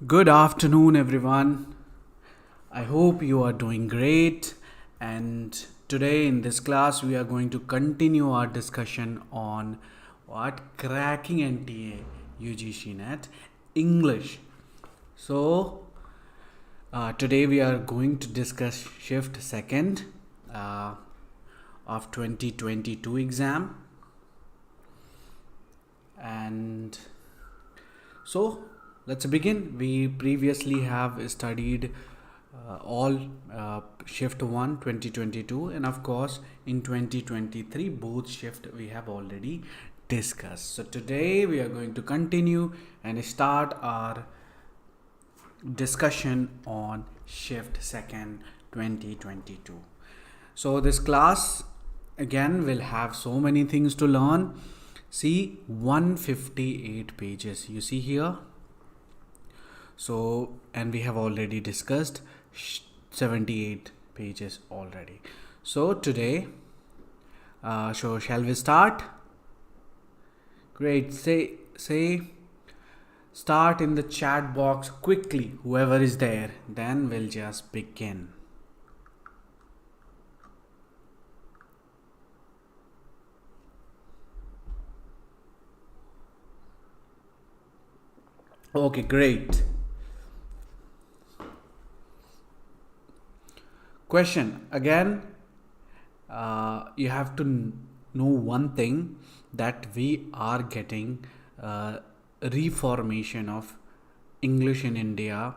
Good afternoon, everyone. I hope you are doing great. And today in this class, we are going to continue our discussion on what cracking NTA UGC net English. Today we are going to discuss shift second uh, of 2022 exam. And so let's begin. We previously have studied all shift 1 2022, and of course in 2023 both shift we have already discussed. So today we are going to continue and start our discussion on shift second 2022. So this class again will have so many things to learn. See, 158 pages you see here. So, and we have already discussed 78 pages already. So today, so shall we start? Great. Say start in the chat box quickly, whoever is there. Then we'll just begin. Okay, great. Question again. You have to know one thing, that we are getting reformation of English in India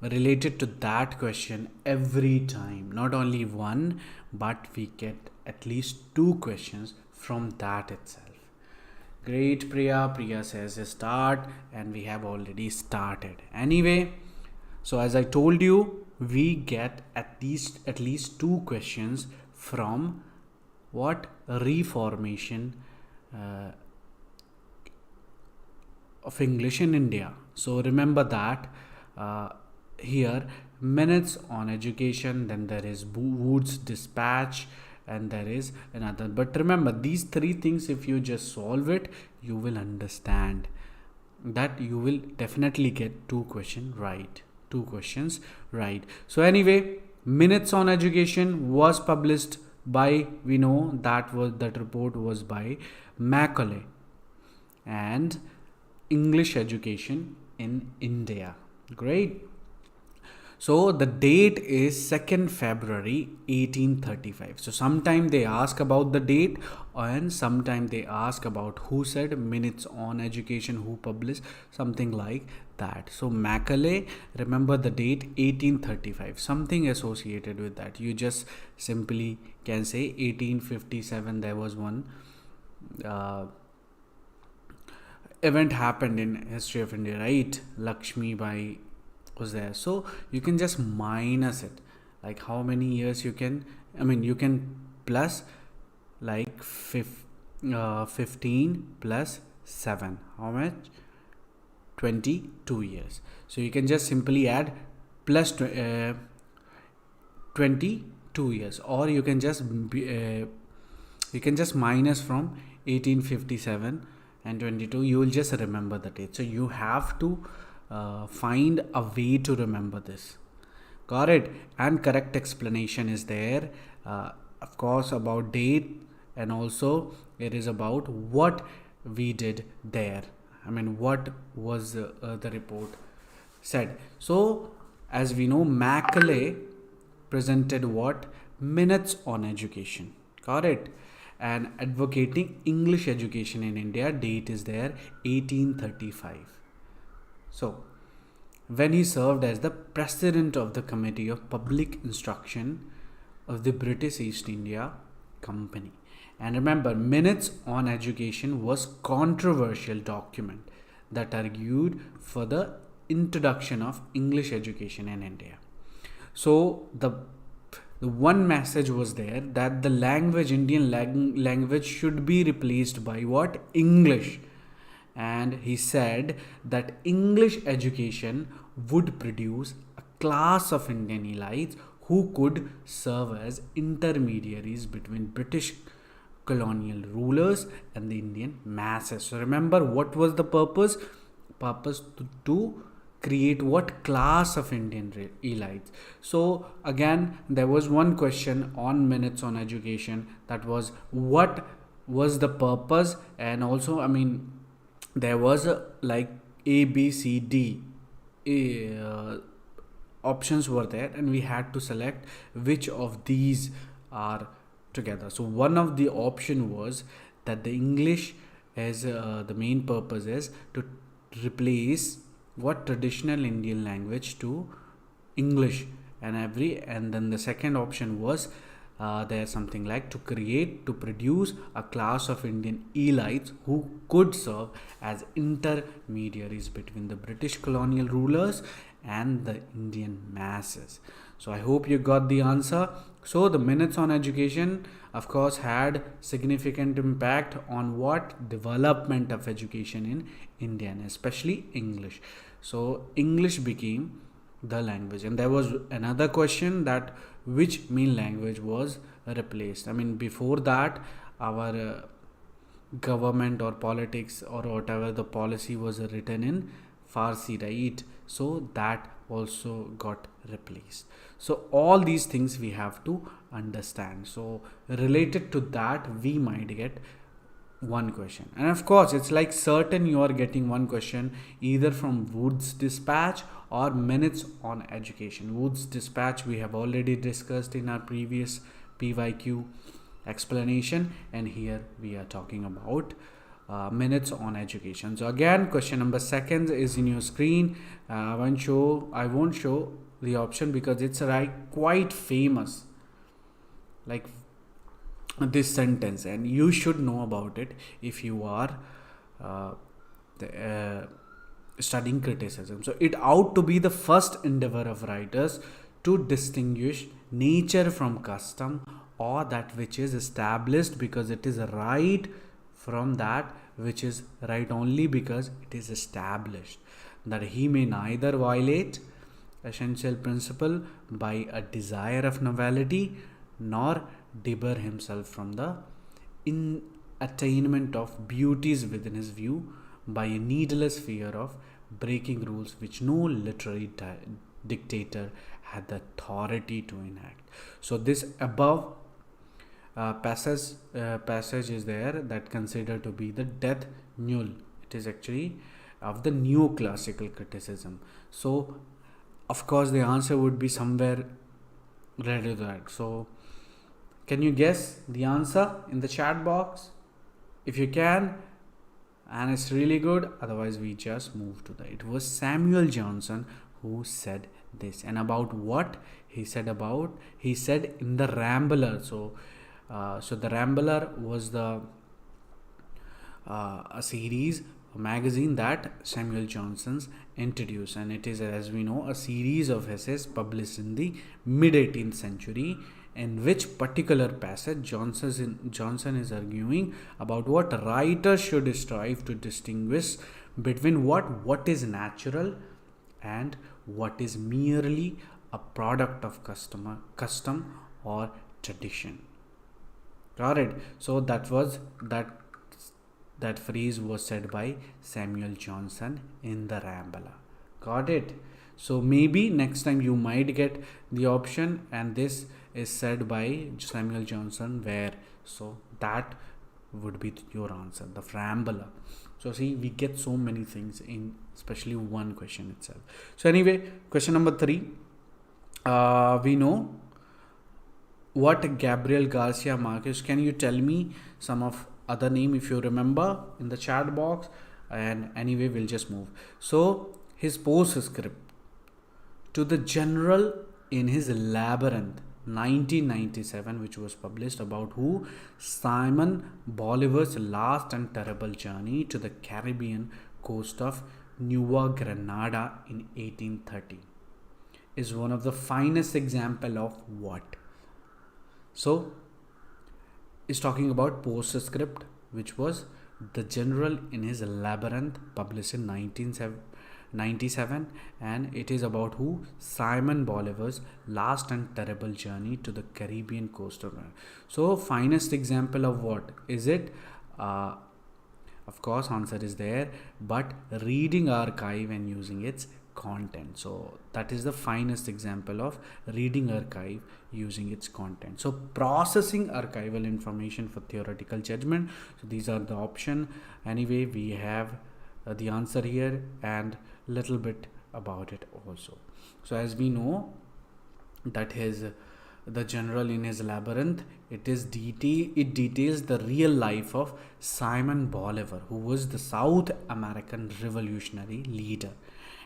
related to that question every time. Not only one, but we get at least two questions from that itself. Great, Priya. Priya says start, and we have already started. Anyway, so as I told you, we get at least two questions from what reformation of English in India. So remember that here minutes on education, then there is Wood's dispatch, and there is another. But remember these three things, if you just solve it, you will understand that you will definitely get two questions right. So anyway, minutes on education was published by, we know that report was by Macaulay, and English education in India. Great. So the date is 2nd February 1835. So sometime they ask about the date, and sometime they ask about who said minutes on education, who published, something like that. So Macaulay, remember the date 1835, something associated with that. You just simply can say 1857 there was one event happened in history of India, right? Lakshmi Bai was there. So you can just minus it, like how many years you can, you can plus like 15 plus 7, how much? 22 years. So you can just simply add plus 22 years, or you can just minus from 1857 and 22. You will just remember the date. So you have to find a way to remember this. Got it? And correct explanation is there, of course, about date, and also it is about what we did there. What was the report said. So as we know, Macaulay presented what? Minutes on education. Got it? And advocating English education in India, date is there 1835. So when he served as the president of the Committee of Public Instruction of the British East India Company. And remember, minutes on education was controversial document that argued for the introduction of English education in India. So the one message was there, that the Indian language should be replaced by what? English. And he said that English education would produce a class of Indian elites who could serve as intermediaries between British colonial rulers and the Indian masses. So remember, what was the purpose? To create what class of Indian elites. So again, there was one question on minutes on education, that was what was the purpose, and also, I mean, there was like A, B, C, D options were there, and we had to select which of these are together. So one of the option was that the English as the main purpose is to replace what traditional Indian language to English, and then the second option was there's something like to produce a class of Indian elites who could serve as intermediaries between the British colonial rulers and the Indian masses. So I hope you got the answer. So the minutes on education, of course, had significant impact on what development of education in India, and especially English. So English became the language, and there was another question that which main language was replaced. I mean, before that, our government or politics or whatever the policy was written in Farsi, right? So that also got replaced. So all these things we have to understand. So related to that, we might get one question, and of course it's like certain you are getting one question either from Wood's Dispatch or minutes on education. Wood's Dispatch we have already discussed in our previous PYQ explanation, and here we are talking about minutes on education. So again, question number second is in your screen. I won't show the option because it's quite famous, like this sentence, and you should know about it if you are studying criticism. So it ought to be the first endeavor of writers to distinguish nature from custom, or that which is established because it is right from that which is right only because it is established, that he may neither violate essential principle by a desire of novelty, nor debar himself from the attainment of beauties within his view by a needless fear of breaking rules which no literary dictator had the authority to enact. So this above passage is there that considered to be the death knell. It is actually of the neoclassical criticism. So of course the answer would be somewhere related to that. So can you guess the answer in the chat box? If you can, and it's really good, otherwise we just move to it was Samuel Johnson who said this. And about what he said in the Rambler. So the Rambler was the a series, a magazine that Samuel Johnson's introduced, and it is, as we know, a series of essays published in the mid 18th century, in which particular passage Johnson is arguing about what writers should strive to distinguish between what is natural and what is merely a product of custom or tradition. Got it? So that phrase was said by Samuel Johnson in the Rambler. Got it? So maybe next time you might get the option, and this is said by Samuel Johnson where. So that would be your answer, the Rambler. So see, we get so many things in especially one question itself. So anyway, question number 3. We know what Gabriel Garcia Marquez. Can you tell me some of other name if you remember in the chat box? And anyway, we'll just move. So his postscript to the General in his Labyrinth 1997, which was published, about who? Simon Bolivar's last and terrible journey to the Caribbean coast of Nueva Granada in 1830, is one of the finest example of what? So is talking about postscript, which was the General in his Labyrinth, published in 1997, and it is about who? Simon Bolivar's last and terrible journey to the Caribbean coast of. So finest example of what is it? Of course answer is there, but reading archive and using its content. So that is the finest example of reading archive using its content. So processing archival information for theoretical judgment. So these are the option. Anyway, we have the answer here and little bit about it also. So as we know that his the general in his labyrinth, it details the real life of Simon Bolivar, who was the South American revolutionary leader,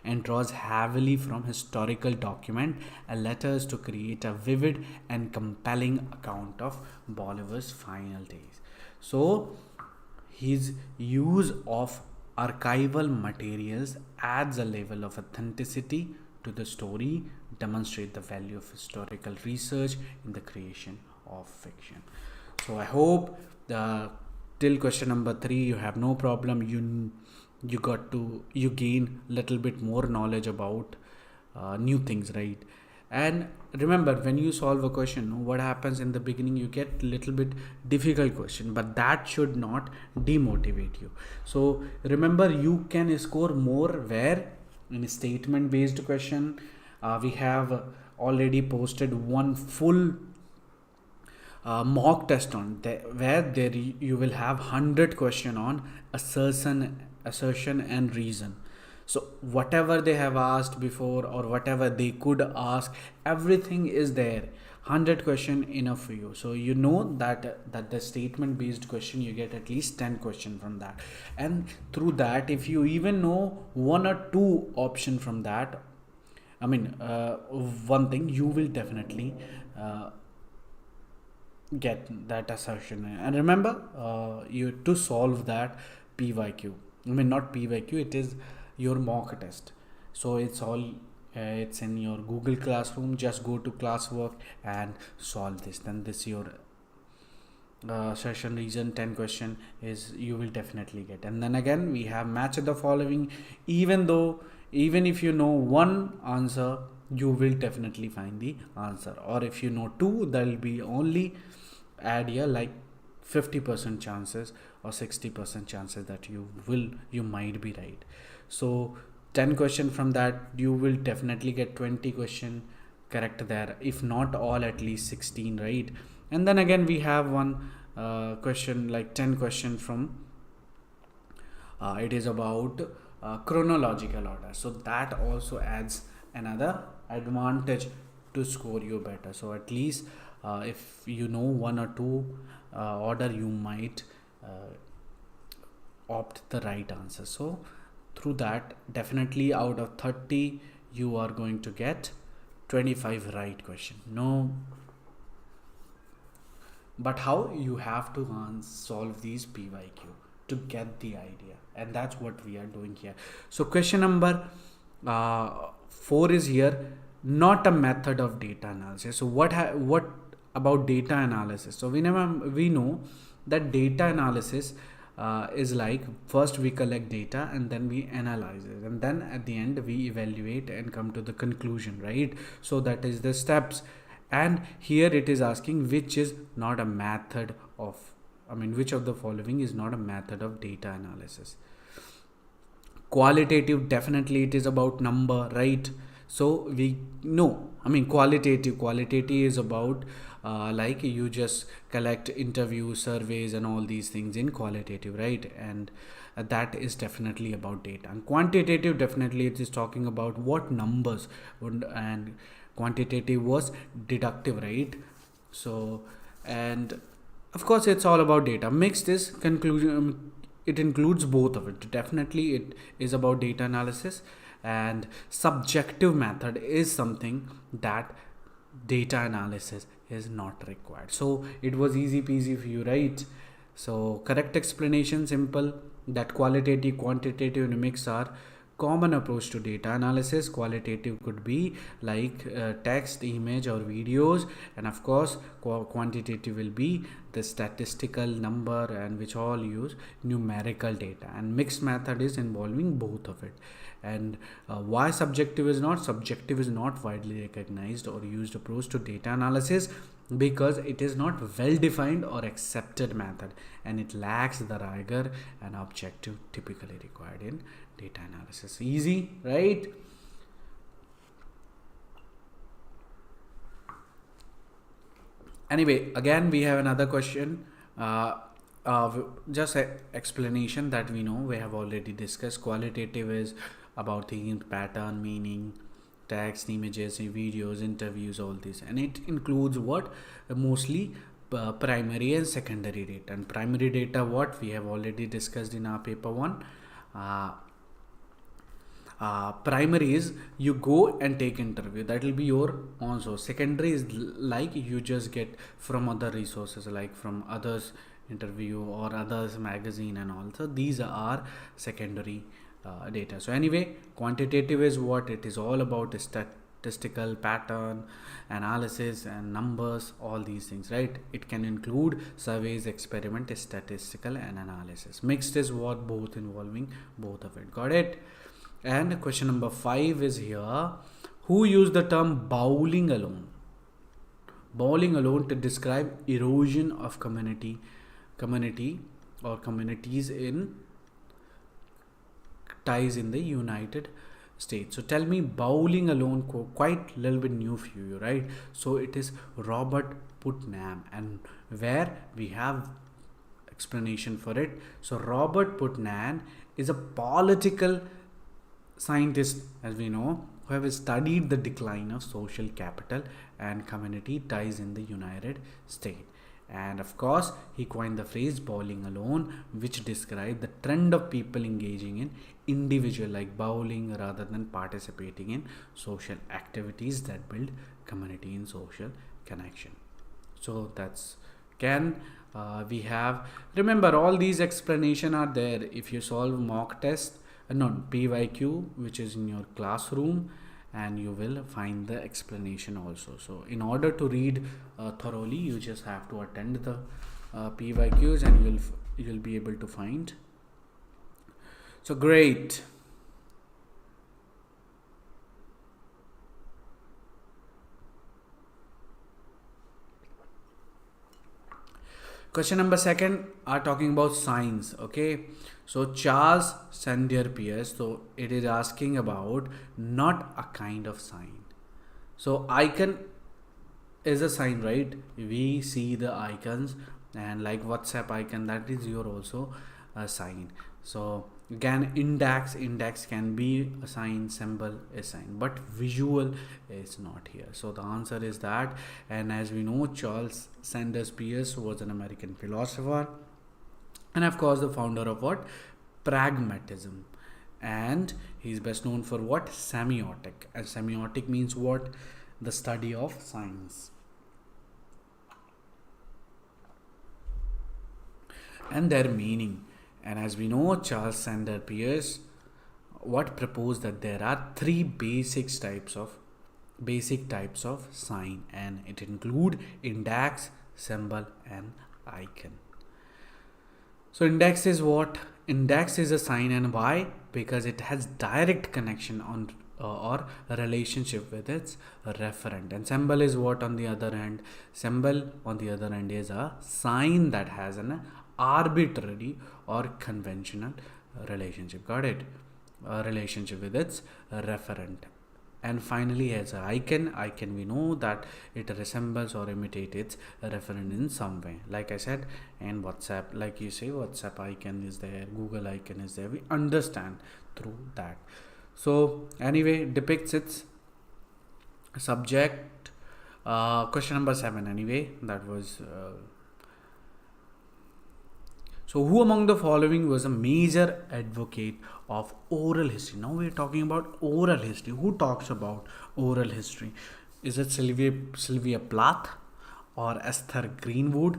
and draws heavily from historical document and letters to create a vivid and compelling account of Bolivar's final days. So his use of archival materials adds a level of authenticity to the story, demonstrate the value of historical research in the creation of fiction. So I hope till question number 3 you have no problem. You gain little bit more knowledge about new things, right? And remember, when you solve a question, what happens in the beginning, you get little bit difficult question, but that should not demotivate you. So remember, you can score more where in a statement based question. We have already posted one full mock test on where there you will have 100 question on assertion and reason. So whatever they have asked before or whatever they could ask, everything is there. 100 question enough for you. So you know that the statement based question, you get at least 10 question from that. And through that, if you even know one or two option from that, one thing, you will definitely get that assertion. And remember, you to solve that PYQ, not PYQ, it is your mock test. So it's all it's in your Google Classroom. Just go to classwork and solve this. Then this your session reason 10 question is you will definitely get. And then again we have match the following. Even if you know one answer, you will definitely find the answer, or if you know two, there will be only add here like 50% chances or 60% chances that you might be right. So 10 question from that, you will definitely get 20 question correct there, if not all, at least 16, right? And then again we have one question like 10 question from it is about chronological order. So that also adds another advantage to score you better. So at least if you know one or two order, you might opt the right answer. So through that, definitely out of 30 you are going to get 25 right question. No, but how? You have to solve these PYQ to get the idea, and that's what we are doing here. So question number 4 is here, not a method of data analysis. So what about data analysis? So we know that data analysis is like, first we collect data and then we analyze it, and then at the end we evaluate and come to the conclusion, right? So that is the steps. And here it is asking which is not a method of, which of the following is not a method of data analysis. Qualitative, definitely it is about number, right? So we know, qualitative is about like you just collect interviews, surveys and all these things in qualitative, right? And that is definitely about data. And quantitative, definitely it is talking about what numbers, and quantitative was deductive, right? So, and of course it's all about data. Mixed is conclusion, it includes both of it. Definitely it is about data analysis, and subjective method is something that data analysis is not required. So it was easy peasy for you, right? So correct explanation, simple, that qualitative, quantitative and mix are common approach to data analysis. Qualitative could be like text, image or videos, and of course quantitative will be the statistical number, and which all use numerical data. And mixed method is involving both of it. And why subjective is not widely recognized or used approach to data analysis, because it is not well defined or accepted method, and it lacks the rigor and objective typically required in data analysis. Easy, right? Anyway, again we have another question. Just a explanation that we know we have already discussed. Qualitative is about thinking pattern, meaning, text, images, videos, interviews, all this, and it includes what mostly primary and secondary data. And primary data, what we have already discussed in our paper one. Uh, Primary is you go and take interview, that will be your own source. Secondary is like you just get from other resources, like from others interview or others magazine and all. So these are secondary data. So anyway, quantitative is what it is all about, is statistical pattern analysis and numbers, all these things, right? It can include surveys, experiment, statistical and analysis. Mixed is what, both, involving both of it. Got it? And question number 5 is here. Who used the term bowling alone? Bowling alone to describe erosion of community or communities in ties in the United States. So tell me, bowling alone, quite a little bit new for you, right? So it is Robert Putnam, and where we have explanation for it. So Robert Putnam is a political scientists, as we know, who have studied the decline of social capital and community ties in the United States. And of course, he coined the phrase bowling alone, which described the trend of people engaging in individual like bowling rather than participating in social activities that build community and social connection. So that's we have, remember, all these explanation are there if you solve mock test, PYQ, which is in your classroom, and you will find the explanation also. So in order to read thoroughly, you just have to attend the PYQs and you'll be able to find. So great. Question number 2 are talking about signs. Okay, so Charles Sanders Peirce, so it is asking about not a kind of sign. So icon is a sign, right? We see the icons, and like WhatsApp icon, that is your also a sign. So again, index can be a sign, symbol is sign, but visual is not here. So the answer is that. And as we know, Charles Sanders Peirce was an American philosopher, and of course the founder of what, pragmatism. And he's best known for what, semiotic. And semiotic means what, the study of signs and their meaning. And as we know, Charles Sanders Peirce what proposed that there are 3 basic types of sign, and it include index, symbol and icon. So index is what? Index is a sign, and why? Because it has direct connection on or a relationship with its referent. And symbol is what on the other hand? Symbol on the other hand is a sign that has an arbitrary or conventional relationship. Got it? A relationship with its referent. And finally, as an icon we know that it resembles or imitates its referent in some way. Like I said, and WhatsApp, like you say, WhatsApp icon is there, Google icon is there. We understand through that. So anyway, depicts its subject. Question number 7. Anyway, that was. So who among the following was a major advocate of oral history? Now we're talking about oral history. Who talks about oral history? Is it Sylvia Plath or Esther Greenwood?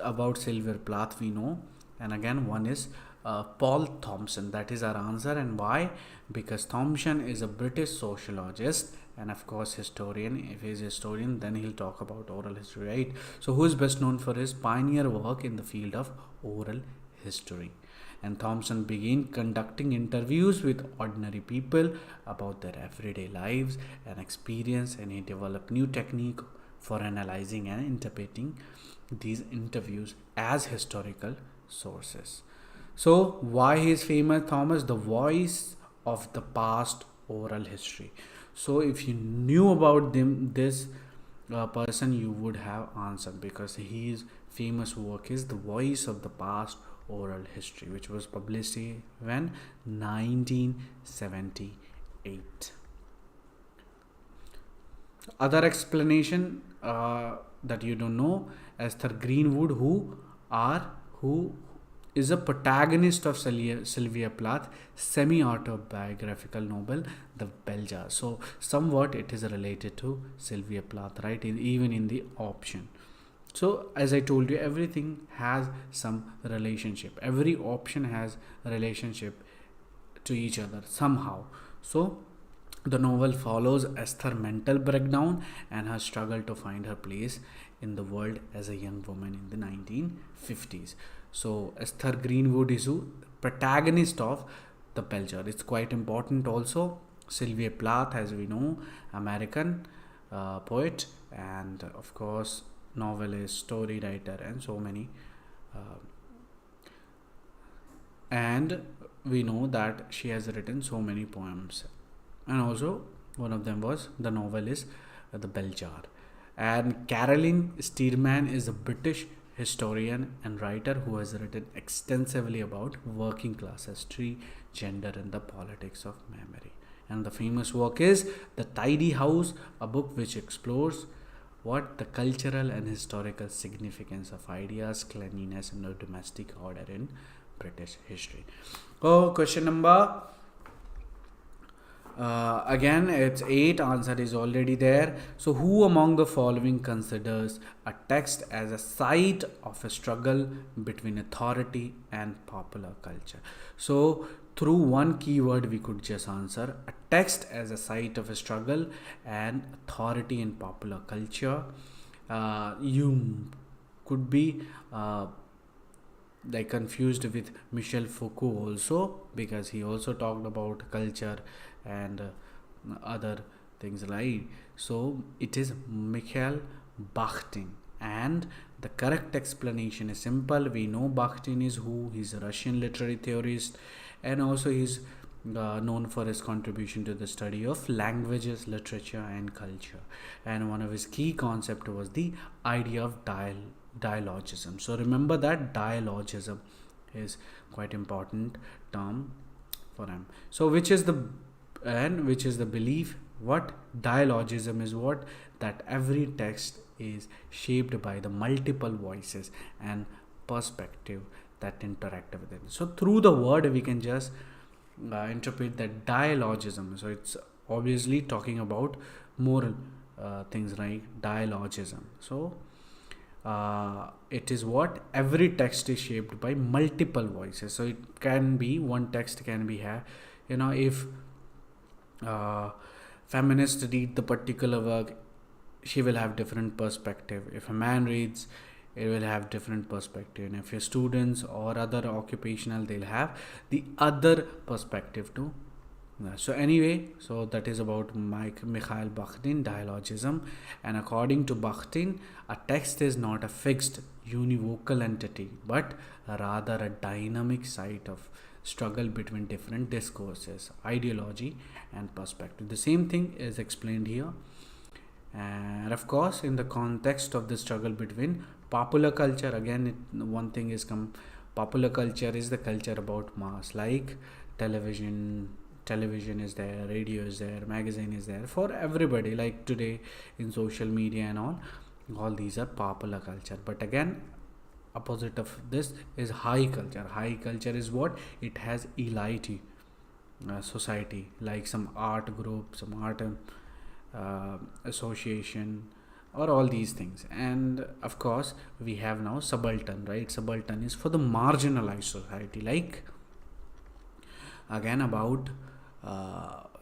About Sylvia Plath we know. And again, one is Paul Thompson. That is our answer. And why? Because Thompson is a British sociologist and of course historian. If he's a historian, then he'll talk about oral history, right? So who is best known for his pioneer work in the field of oral history? And Thompson began conducting interviews with ordinary people about their everyday lives and experience, and he developed new technique for analyzing and interpreting these interviews as historical sources. So why he is famous? Thomas, the voice of the past oral history. So if you knew about this person you would have answered, because his famous work is The Voice of the Past Oral History, which was published when 1978. Other explanation that you don't know: Esther Greenwood, who is a protagonist of Sylvia Plath's semi-autobiographical novel The Bell Jar. So somewhat it is related to Sylvia Plath, right? Even in the option. So as I told you, everything has some relationship. Every option has a relationship to each other somehow. So the novel follows Esther's mental breakdown and her struggle to find her place in the world as a young woman in the 1950s. So Esther Greenwood is the protagonist of The Bell Jar. It's quite important also. Sylvia Plath, as we know, American poet, and of course novelist, story writer, and so many. And we know that she has written so many poems, and also one of them was the novel is The Bell Jar. And Caroline Stearman is a British historian and writer who has written extensively about working class history, gender, and the politics of memory. And the famous work is The Tidy House, a book which explores what the cultural and historical significance of ideas, cleanliness, and the domestic order in British history. Oh, question number again, it's 8. Answer is already there. So who among the following considers a text as a site of a struggle between authority and popular culture? So through one keyword we could just answer a text as a site of a struggle and authority in popular culture. You could be like confused with Michel Foucault also, because he also talked about culture and other things, right? So it is Mikhail Bakhtin, and the correct explanation is simple. We know Bakhtin is who. He's a Russian literary theorist, and also he's known for his contribution to the study of languages, literature, and culture. And one of his key concepts was the idea of dialogism. So remember that dialogism is quite important term for him. So which is the belief? What dialogism is? What that every text is shaped by the multiple voices and perspective that interact with it. So through the word we can just interpret that dialogism. So it's obviously talking about moral things, like dialogism. So it is what every text is shaped by multiple voices. So it can be one text can be if feminist read the particular work, she will have different perspective. If a man reads, it will have different perspective, and if your students or other occupational, they'll have the other perspective too. So anyway, so that is about Mikhail Bakhtin, dialogism. And according to Bakhtin, a text is not a fixed univocal entity, but rather a dynamic site of struggle between different discourses, ideology, and perspective. The same thing is explained here. And of course, in the context of the struggle between popular culture, again, one thing is popular culture is the culture about mass, like television is there, radio is there, magazine is there for everybody, like today in social media and all these are popular culture. But again, opposite of this is high culture. High culture is what? It has elite society, like some art group, some art association, or all these things. And of course we have now subaltern, right? Subaltern is for the marginalized society, like again about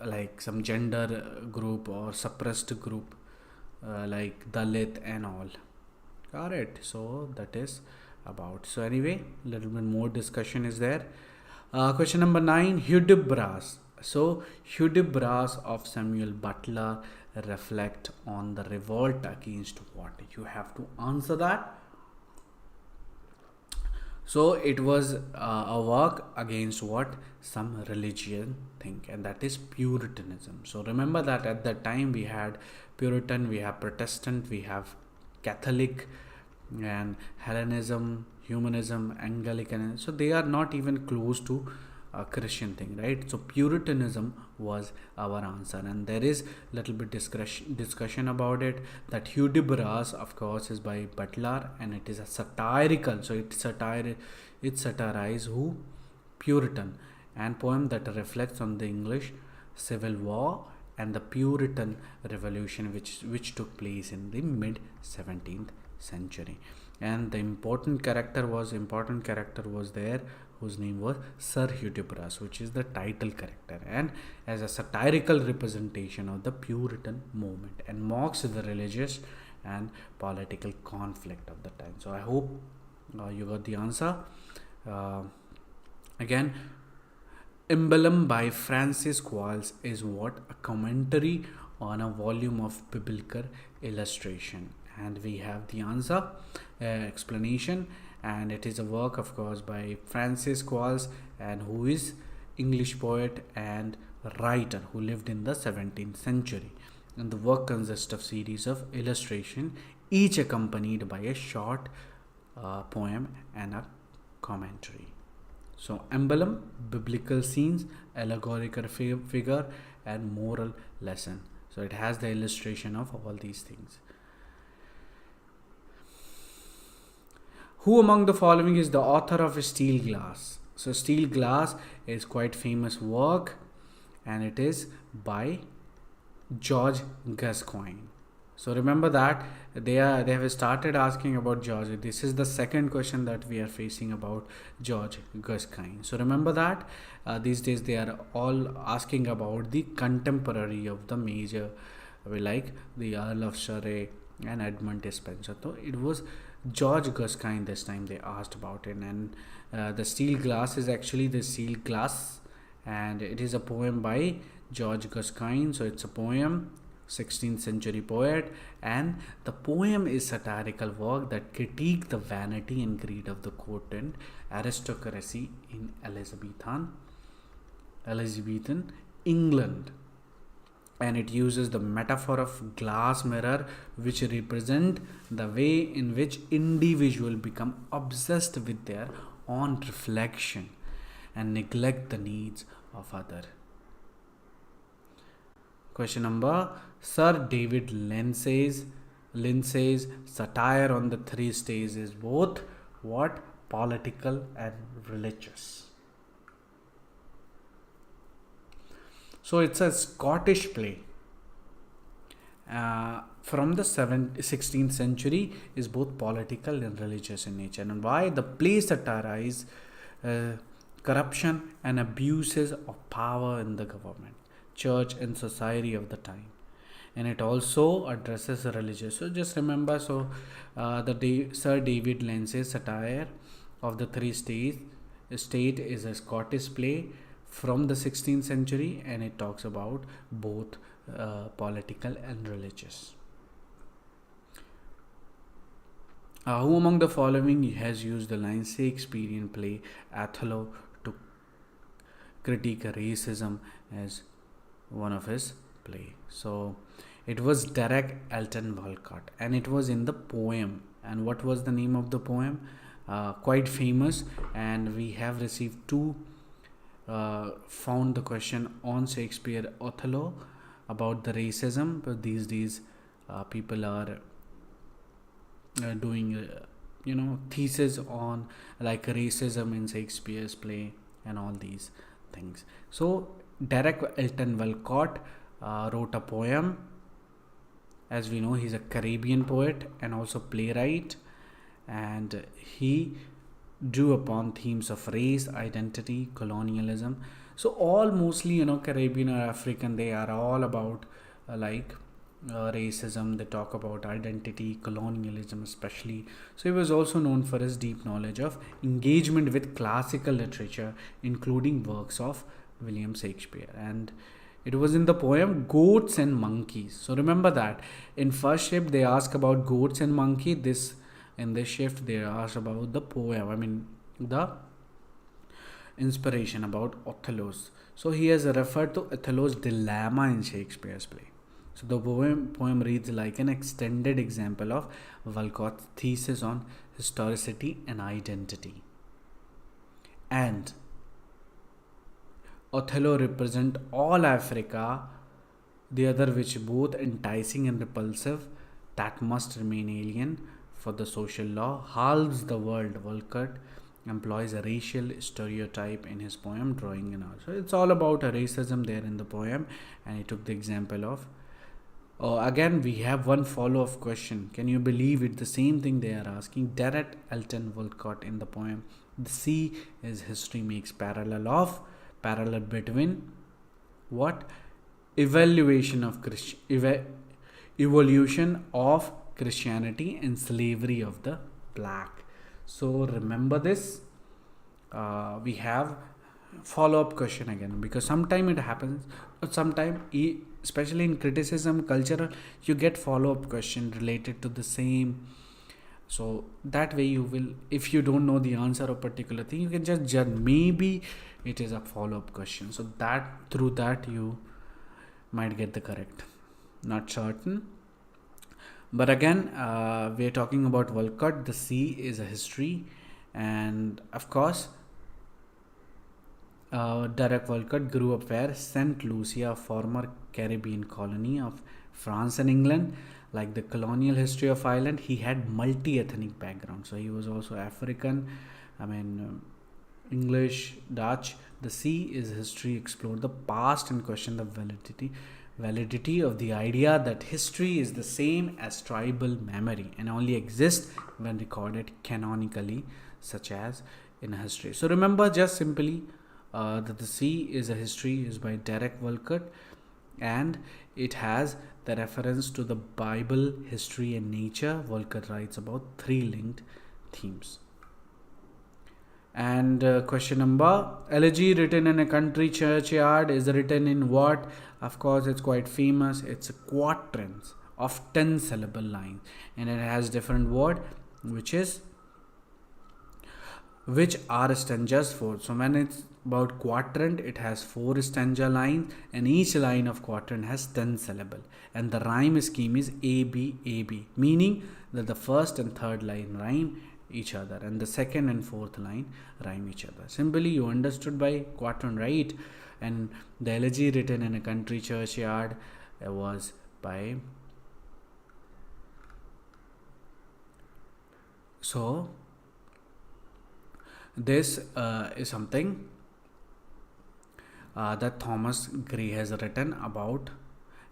like some gender group or suppressed group, like Dalit and all. Alright, so that is about. So anyway, a little bit more discussion is there. Question number 9, Hudibras. So Hudibras of Samuel Butler reflect on the revolt against what? You have to answer that. So it was a work against what? Some religion thing, and that is Puritanism. So remember that at that time we had Puritan, we have Protestant, we have Catholic, and Hellenism, Humanism, Anglican. So they are not even close to a Christian thing, right? So Puritanism was our answer, and there is little bit discussion about it. That Hudibras, of course, is by Butler, and it is a satirical. So it satirizes who? Puritan, and poem that reflects on the English Civil War and the Puritan Revolution, which took place in the mid 17th century. And the important character was there, whose name was Sir Hudibras, which is the title character, and as a satirical representation of the Puritan movement, and mocks the religious and political conflict of the time. So I hope you got the answer. Again, Emblem by Francis Quarles is what? A commentary on a volume of biblical illustration, and we have the answer, explanation, and it is a work, of course, by Francis Quarles, and who is English poet and writer who lived in the 17th century. And the work consists of series of illustration, each accompanied by a short poem and a commentary. So emblem, biblical scenes, allegorical figure, and moral lesson. So it has the illustration of all these things. Who among the following is the author of Steel Glass? So Steel Glass is quite famous work, and it is by George Gascoigne. So remember that they have started asking about George. This is the second question that we are facing about George Gascoigne. So remember that these days they are all asking about the contemporary of the major, like the Earl of Surrey and Edmund Spenser. So it was George Gascoigne this time they asked about it. And the Steel Glass is actually the Steel Glass, and it is a poem by George Gascoigne. So it's a poem, 16th century poet, and the poem is satirical work that critique the vanity and greed of the court and aristocracy in Elizabethan England. And it uses the metaphor of glass mirror, which represent the way in which individuals become obsessed with their own reflection and neglect the needs of others. Question number: Sir David Lindsay's satire on the three states is both what? Political and religious. So it's a Scottish play from the 16th century, is both political and religious in nature. And why? The play satirizes corruption and abuses of power in the government, church, and society of the time. And it also addresses religious. So just remember, so Sir David Lindsay's satire of the three state is a Scottish play from the 16th century, and it talks about both political and religious. Who among the following has used the line Shakespearean play Othello to critique racism as one of his play? So it was Derek Elton Walcott, and it was in the poem. And what was the name of the poem? Quite famous, and we have received found the question on Shakespeare Othello about the racism, but these days people are doing thesis on like racism in Shakespeare's play and all these things. So Derek Elton Walcott wrote a poem. As we know, he's a Caribbean poet and also playwright, and he drew upon themes of race, identity, colonialism. So all mostly Caribbean or African, they are all about racism. They talk about identity, colonialism especially. So he was also known for his deep knowledge of engagement with classical literature, including works of William Shakespeare. And it was in the poem Goats and Monkeys. So remember that in first shift they ask about goats and monkey. In this shift they ask about the poem. the inspiration about Othello's. So he has referred to Othello's dilemma in Shakespeare's play. So the poem reads like an extended example of Walcott's thesis on historicity and identity. And Othello represents all Africa, the other which both enticing and repulsive, that must remain alien for the social law, halves the world. Walcott employs a racial stereotype in his poem, drawing an out. So it's all about a racism there in the poem, and he took the example of. Oh, again, we have one follow-up question. Can you believe it? The same thing they are asking. Derek Elton Walcott in the poem. The sea is history makes parallel between what? Evaluation of evolution of Christianity and slavery of the black. So remember this. We have follow-up question again, because sometime it happens, sometime especially in criticism cultural, you get follow-up question related to the same. So that way you will, if you don't know the answer of particular thing, you can just judge maybe it is a follow-up question, so that through that you might get the correct, not certain. But again, we're talking about Walcott. The sea is a history, and of course Derek Walcott grew up where? St. Lucia, a former Caribbean colony of France and England. Like the colonial history of Ireland, he had multi-ethnic background. So he was also African, English, Dutch. The sea is history, explored the past and question the validity of the idea that history is the same as tribal memory and only exists when recorded canonically, such as in history. So remember just simply that the sea is a history is by Derek Walcott, and it has the reference to the Bible, history and nature. Walcott writes about 3 linked themes. And question number, elegy written in a country churchyard is written in what? Of course, it's quite famous. It's a quatrains of 10 syllable lines, and it has different word which are stanzas for. So when it's about quatrain, it has 4 stanza lines, and each line of quatrain has 10 syllable, and the rhyme scheme is AB, meaning that the first and third line rhyme each other and the second and fourth line rhyme each other. Simply you understood by quatrain, right? And the elegy written in a country churchyard was by, so this is something that Thomas Gray has written about,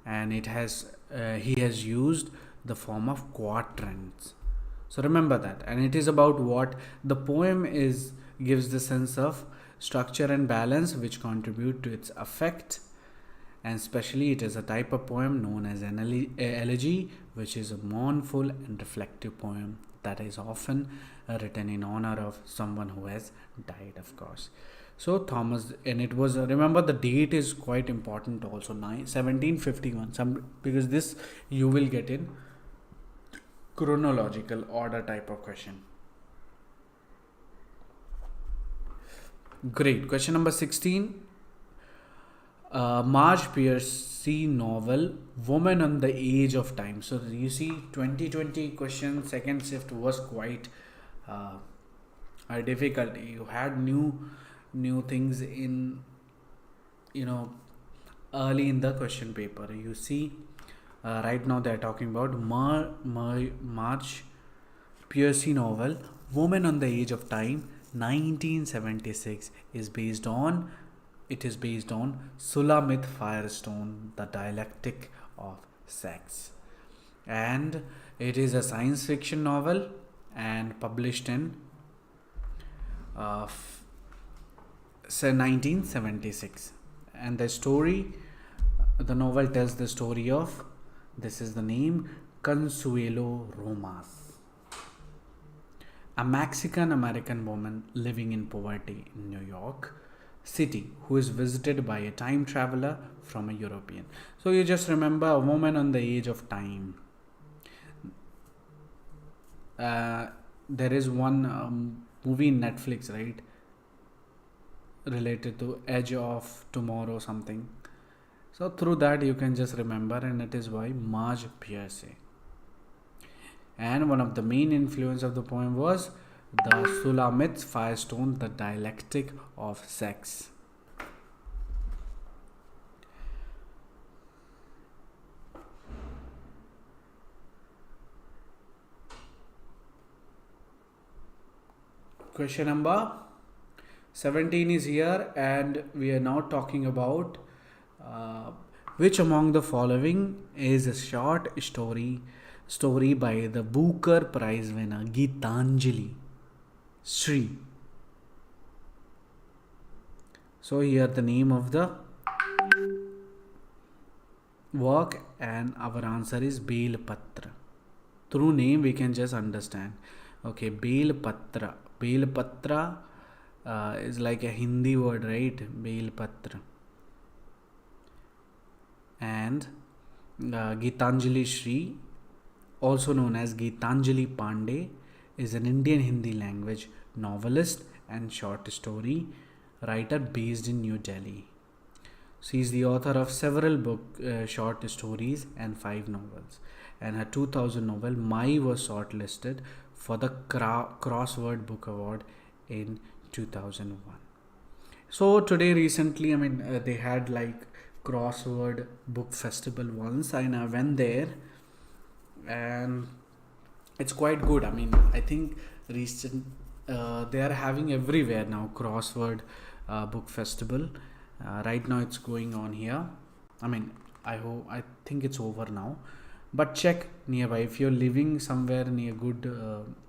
and it has he has used the form of quatrains. So remember that, and it is about what the poem is, gives the sense of structure and balance which contribute to its effect, and especially it is a type of poem known as an elegy, which is a mournful and reflective poem that is often written in honor of someone who has died, of course. So Thomas, and it was, remember the date is quite important also, 1751, because this you will get in chronological order type of question. Great. Question number 16. Marge Piercy novel Woman on the Edge of Time. So you see 2020 question second shift was quite difficult. You had new things in, early in the question paper. You see right now they are talking about Marge Piercy novel Woman on the Edge of Time 1976 is based on Sulamith Firestone, The Dialectic of Sex, and it is a science fiction novel and published in 1976. And the novel tells the story of, this is the name, Consuelo Romas, a Mexican American woman living in poverty in New York City who is visited by a time traveler from a European. So you just remember a woman on the edge of time. There is one movie in Netflix, right? Related to Edge of Tomorrow something. So through that you can just remember, and it is by Marge Pierce. And one of the main influence of the poem was the Sulamit's Firestone, the dialectic of sex. Question number 17 is here, and we are now talking about which among the following is a short story by the Booker Prize winner Geetanjali Sri. So here the name of the work, and our answer is Bel Patra. Through name we can just understand. Okay, Bel Patra. Bel Patra is like a Hindi word, right? Bel Patra. And Geetanjali Sri, also known as Geetanjali Pandey, is an Indian Hindi language novelist and short story writer based in New Delhi. She is the author of several short stories and 5 novels. And her 2000 novel Mai was shortlisted for the Crossword Book Award in 2001. So today recently, they had like Crossword Book Festival once, and I went there, and it's quite good. I think recent they are having everywhere now Crossword Book Festival. Right now it's going on here. I think it's over now, but check nearby. If you're living somewhere near good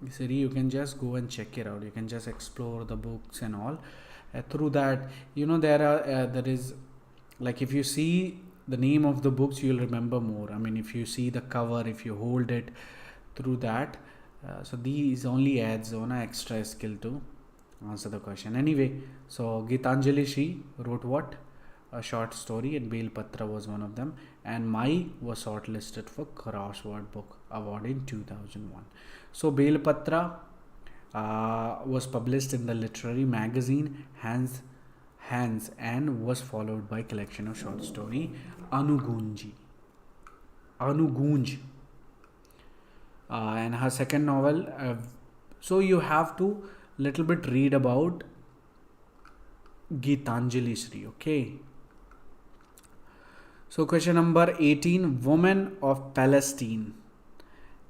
city, you can just go and check it out. You can just explore the books and all. Through that, there is, like, if you see the name of the books, you'll remember more. If you see the cover, if you hold it, through that, so these only adds on an extra skill to answer the question. Anyway, so Geetanjali Sri wrote what? A short story, and Bel Patra was one of them, and Mai was shortlisted for Crossword Book Award in 2001. So Bel Patra was published in the literary magazine Hands, and was followed by collection of short story Anugunj. And her second novel, so you have to little bit read about Geetanjali Sri, okay? So question number 18, Women of Palestine,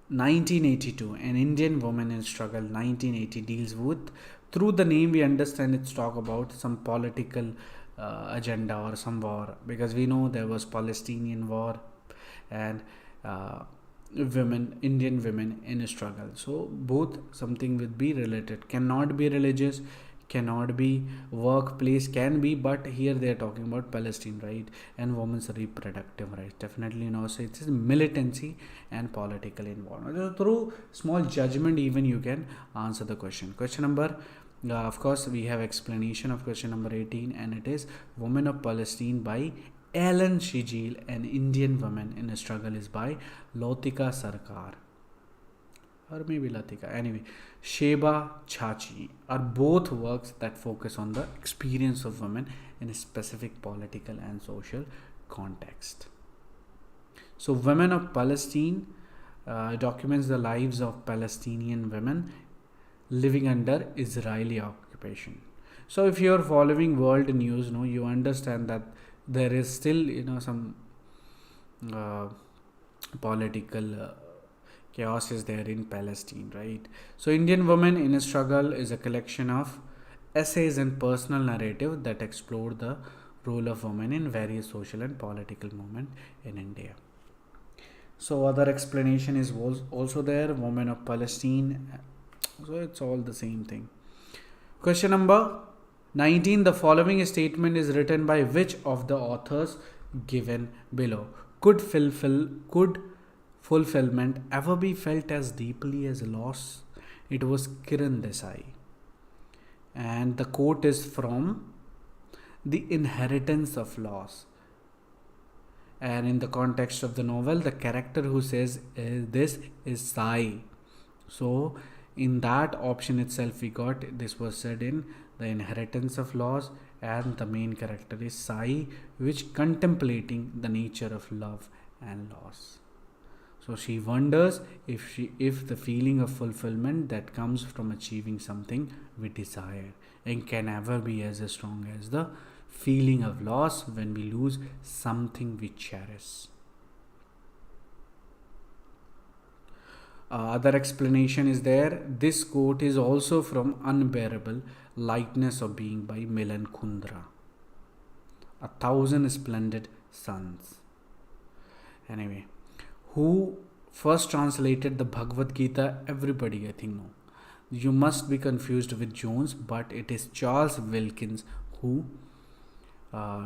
1982, an Indian woman in struggle, 1980, deals with, through the name we understand it's talk about some political agenda or some war, because we know there was Palestinian war and Indian women in a struggle. So both something will be related, cannot be religious, cannot be workplace, can be, but here they are talking about Palestine, right? And women's reproductive rights, definitely. So it is militancy and political involvement. So through small judgment even you can answer the question. Question number, of course we have explanation of question number 18, and it is Women of Palestine by Ellen Shijil, an Indian woman in a struggle, is by Latika Sarkar, or maybe Latika. Anyway, Sheba Chachi are both works that focus on the experience of women in a specific political and social context. So Women of Palestine documents the lives of Palestinian women living under Israeli occupation. So if you are following world news, you understand that there is still some political chaos is there in Palestine, right? So Indian Women in a Struggle is a collection of essays and personal narrative that explore the role of women in various social and political movements in India. So other explanation is also there, Women of Palestine. So it's all the same thing. Question number 19. The following statement is written by which of the authors given below? Could fulfillment ever be felt as deeply as loss? It was Kiran Desai. And the quote is from The Inheritance of Loss. And in the context of the novel, the character who says this is Sai. So In that option itself, we got this was said in the inheritance of loss, and the main character is Sai, which contemplating the nature of love and loss. So she wonders if the feeling of fulfillment that comes from achieving something we desire and can ever be as strong as the feeling of loss when we lose something we cherish. Other explanation is there. This quote is also from Unbearable Lightness of Being by Milan Kundera. A thousand splendid suns. Anyway, who first translated the Bhagavad Gita? Everybody, I think, know. You must be confused with Jones, but it is Charles Wilkins who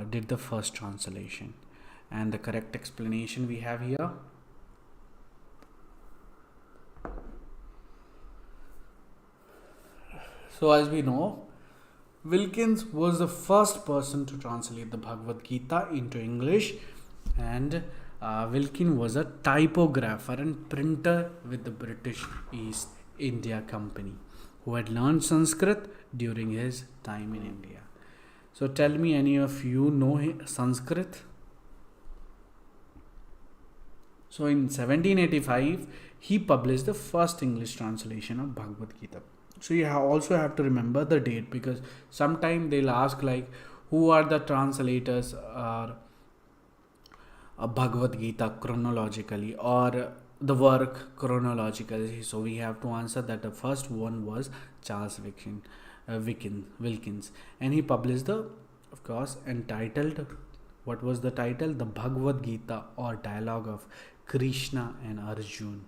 did the first translation. And the correct explanation we have here. So as we know, Wilkins was the first person to translate the Bhagavad Gita into English, and Wilkins was a typographer and printer with the British East India Company who had learned Sanskrit during his time in India. So tell me, any of you know Sanskrit? So in 1785, he published the first English translation of Bhagavad Gita. So you also have to remember the date, because sometime they'll ask like, who are the translators or Bhagavad Gita chronologically, or the work chronologically. So we have to answer that the first one was Charles Wilkins, and he published the, of course, entitled, what was the title? The Bhagavad Gita, or Dialogue of Krishna and Arjun.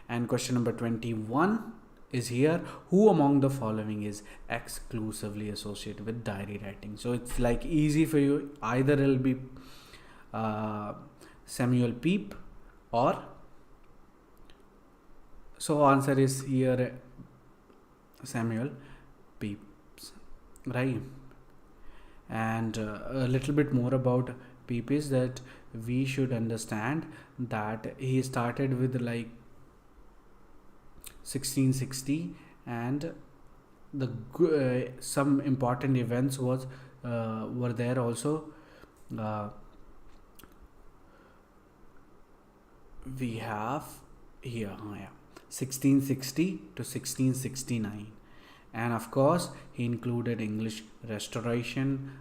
And question number 21 is here. Who among the following is exclusively associated with diary writing? So it's like easy for you. Either it'll be Samuel Pepys, or so answer is here Samuel Pepys, right? And a little bit more about Pepys is that we should understand that he started with like 1660, and the some important events were there also. We have here 1660 to 1669, and of course he included English Restoration,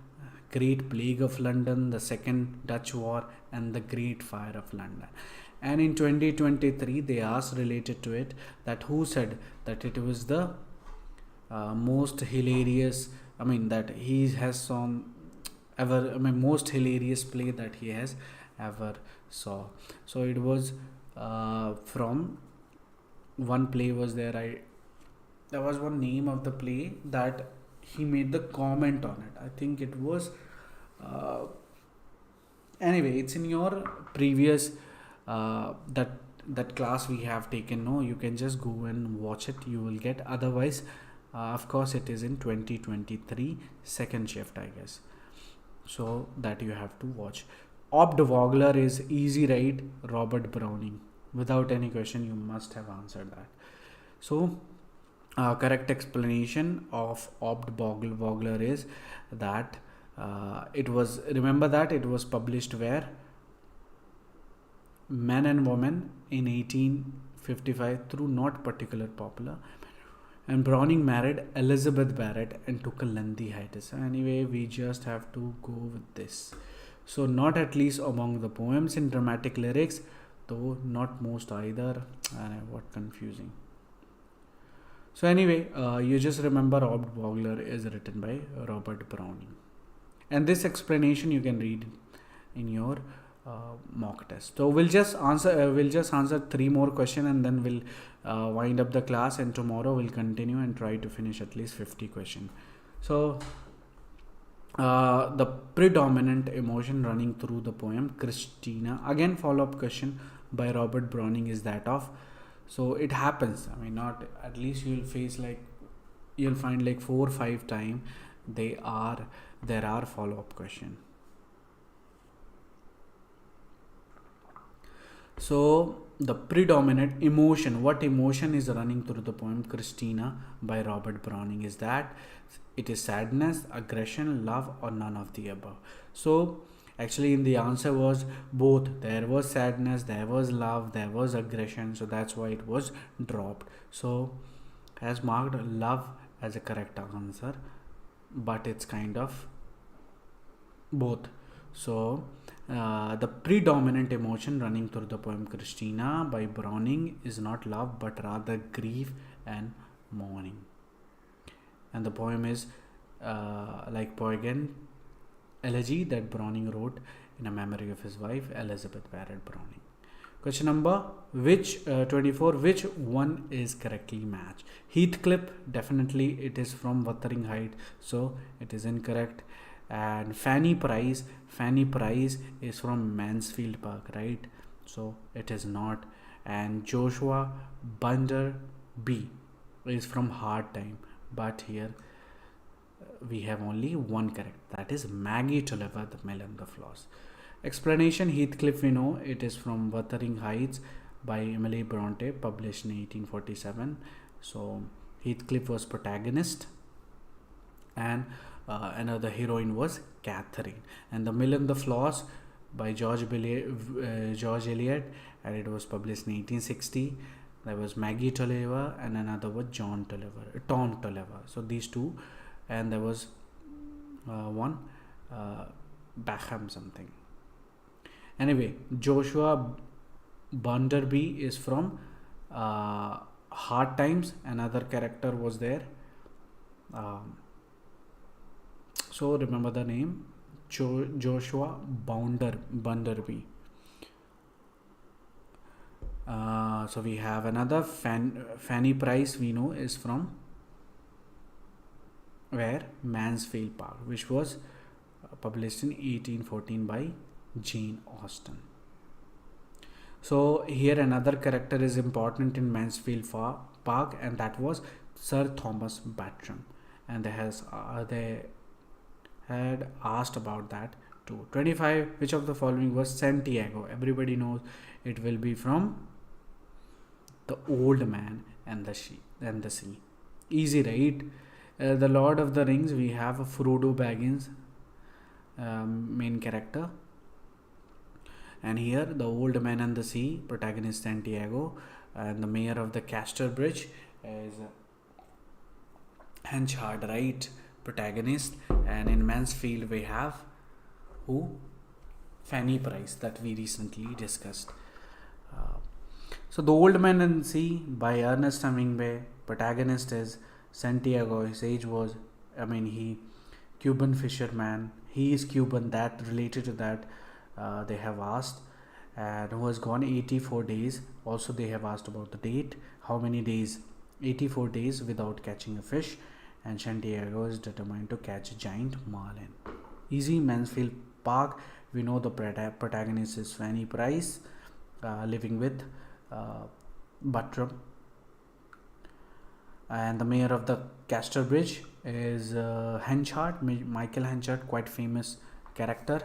Great Plague of London, the Second Dutch War, and the Great Fire of London. And in 2023, they asked related to it that who said that it was the most hilarious, that he has shown ever, most hilarious play that he has ever saw. So it was from one play was there. There was one name of the play that he made the comment on it. I think it was anyway, it's in your previous that class we have taken. No, you can just go and watch it, you will get. Otherwise, of course, it is in 2023 second shift, I guess, so that you have to watch. Opt Vogler is easy, right? Robert Browning, without any question, you must have answered that. So correct explanation of Opt Vogler is that it was, remember that it was published where? Men and Women in 1855 through not particular popular, and Browning married Elizabeth Barrett and took a lengthy hiatus. So anyway, we just have to go with this. So not at least among the poems in dramatic lyrics, though not most either. And what confusing. So anyway, you just remember Opt Vogler is written by Robert Browning, and this explanation you can read in your mock test. So we'll just answer 3 more questions, and then we'll wind up the class, and tomorrow we'll continue and try to finish at least 50 questions. So the predominant emotion running through the poem Christina, again follow-up question by Robert Browning, is that of, so it happens, not at least you'll find like 4 or 5 times there are follow-up question. So the predominant emotion, what emotion is running through the poem Christina by Robert Browning is that it is sadness, aggression, love, or none of the above. So actually in the answer was both. There was sadness, there was love, there was aggression, so that's why it was dropped. So has marked love as a correct answer, but it's kind of both. So the predominant emotion running through the poem Christina by Browning is not love but rather grief and mourning. And the poem is like Poigen elegy that Browning wrote in a memory of his wife Elizabeth Barrett Browning. Question number 24, which one is correctly matched? Heathcliff, definitely it is from Wuthering Heights, so it is incorrect. And Fanny Price is from Mansfield Park, right? So it is not. And Joshua Bunderby is from Hard Time, but here we have only one correct, that is Maggie Tulliver, The Mill and the Floss. Explanation: Heathcliff, we know it is from Wuthering Heights by Emily Bronte, published in 1847. So Heathcliff was protagonist, and another heroine was Catherine. And The Mill and the Floss by George Eliot, and it was published in 1860. There was Maggie Tulliver and another was Tom Tulliver. So these two, and there was one Backham something. Anyway, Joshua Bunderby is from Hard Times. Another character was there. So remember the name, Joshua Bunderby. So we have another Fanny Price, we know is from where? Mansfield Park, which was published in 1814 by Jane Austen. So here another character is important in Mansfield Park, and that was Sir Thomas Bartram, and they had asked about that too. 25, which of the following was Santiago? Everybody knows it will be from The Old Man and the Sea. Easy, right? The Lord of the Rings, we have Frodo Baggins, main character, and here The Old Man and the Sea, protagonist Santiago, and the mayor of the Castor Bridge is Henchard, right? Protagonist. And in Mansfield we have who? Fanny Price, that we recently discussed. So The Old Man and the Sea by Ernest Hemingway, protagonist is Santiago. His age was, Cuban fisherman. He is Cuban. That related to that, they have asked, and who has gone 84 days. Also, they have asked about the date. How many days? 84 days without catching a fish. And Santiago is determined to catch a giant marlin. Easy. Mansfield Park, we know the protagonist is Fanny Price, living with Bartram, and the mayor of the Castor Bridge is Henchard, Michael Henchard, quite famous character,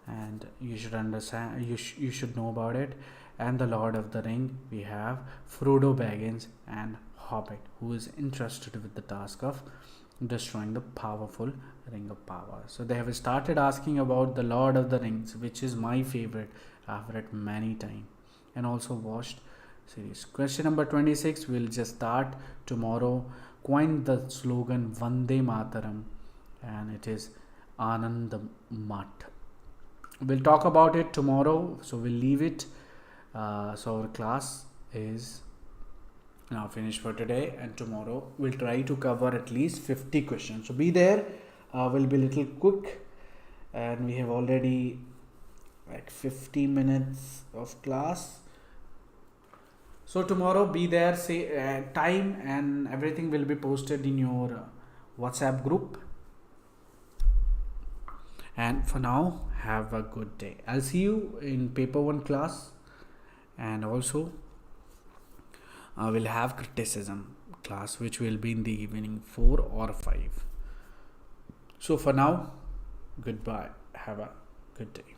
and you should understand, you should know about it. And the Lord of the Ring, we have Frodo Baggins and Hobbit, who is entrusted with the task of destroying the powerful Ring of Power. So they have started asking about the Lord of the Rings, which is my favorite. I've read many times and also watched series. Question number 26, we'll just start tomorrow. Coined the slogan Vande Mataram, and it is Anand Mat. We'll talk about it tomorrow, so we'll leave it. So our class is now finished for today, and tomorrow we'll try to cover at least 50 questions. So be there. We'll be a little quick, and we have already like 50 minutes of class. So tomorrow be there, say time and everything will be posted in your WhatsApp group. And for now, have a good day. I'll see you in paper 1 class, and also we'll have criticism class, which will be in the evening 4 or 5. So for now, goodbye. Have a good day.